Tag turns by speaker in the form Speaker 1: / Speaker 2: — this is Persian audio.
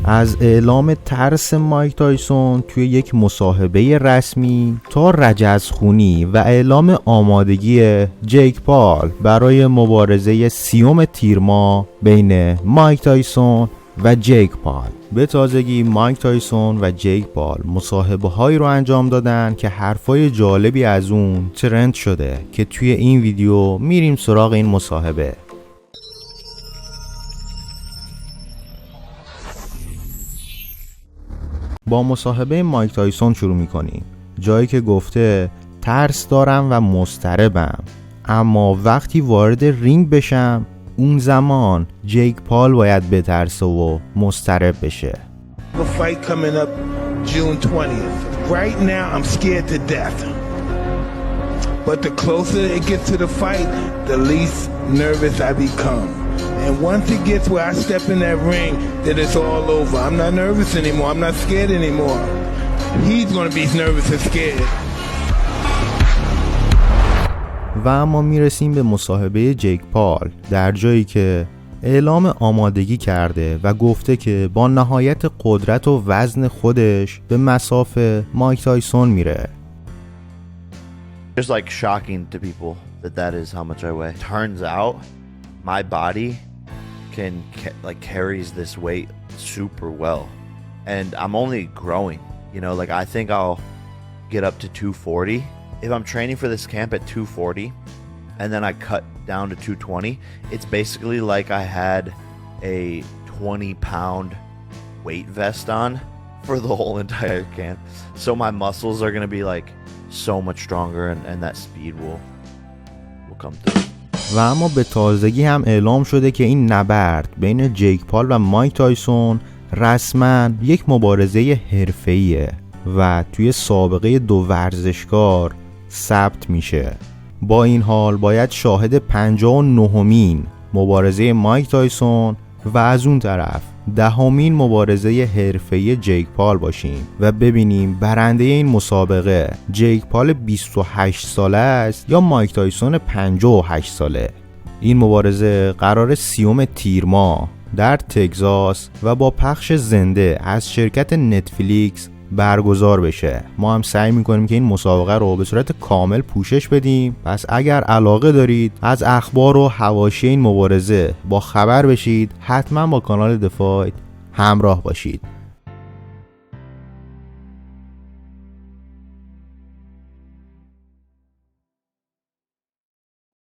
Speaker 1: از اعلام ترس مایک تایسون توی یک مصاحبه رسمی تا رجزخونی و اعلام آمادگی جیک پال برای مبارزه 30 تیر ماه بین مایک تایسون و جیک پال. به تازگی مایک تایسون و جیک پال مصاحبه هایی رو انجام دادن که حرفای جالبی از اون ترند شده که توی این ویدیو میریم سراغ این مصاحبه. با مصاحبه مایک تایسون شروع میکنیم، جایی که گفته ترس دارم و مضطربم، اما وقتی وارد رینگ بشم اون زمان جیک پال باید بترسه و مضطرب بشه.
Speaker 2: A fight coming up June 20th. Right now I'm scared to death. But the closer it gets to the fight, the least nervous I become. And once it gets where I step in that ring, then it's all over. I'm not nervous anymore. I'm not scared anymore. He's going to be nervous and scared.
Speaker 1: و اما میرسیم به مصاحبه جیک پال در جایی که اعلام آمادگی کرده و گفته که با نهایت قدرت و وزن خودش به مسافه مایک تایسون میره.
Speaker 3: Just like shocking to people that is how much I weigh. Turns out my body can carries this weight super well, and I'm only growing. You know, like I think I'll get up to 240 if I'm training for this camp at 240, and then I cut down to 220. It's basically like I had a 20-pound weight vest on for the whole entire camp. So my muscles are gonna be like so much stronger, and that speed will come through.
Speaker 1: و اما به تازگی هم اعلام شده که این نبرد بین جیک پال و مایک تایسون رسما یک مبارزه حرفه‌ایه و توی سابقه دو ورزشکار ثبت میشه. با این حال باید شاهد 59مین مبارزه مایک تایسون و از اون طرف 10مین مبارزه حرفه‌ای جیک پال باشیم و ببینیم برنده این مسابقه جیک پال 28 ساله است یا مایک تایسون 58 ساله. این مبارزه قرار 30 تیر ماه در تگزاس و با پخش زنده از شرکت نتفلیکس برگزار بشه. ما هم سعی میکنیم که این مسابقه رو به صورت کامل پوشش بدیم، پس اگر علاقه دارید از اخبار و حواشی این مبارزه با خبر بشید، حتما با کانال دفاع همراه باشید.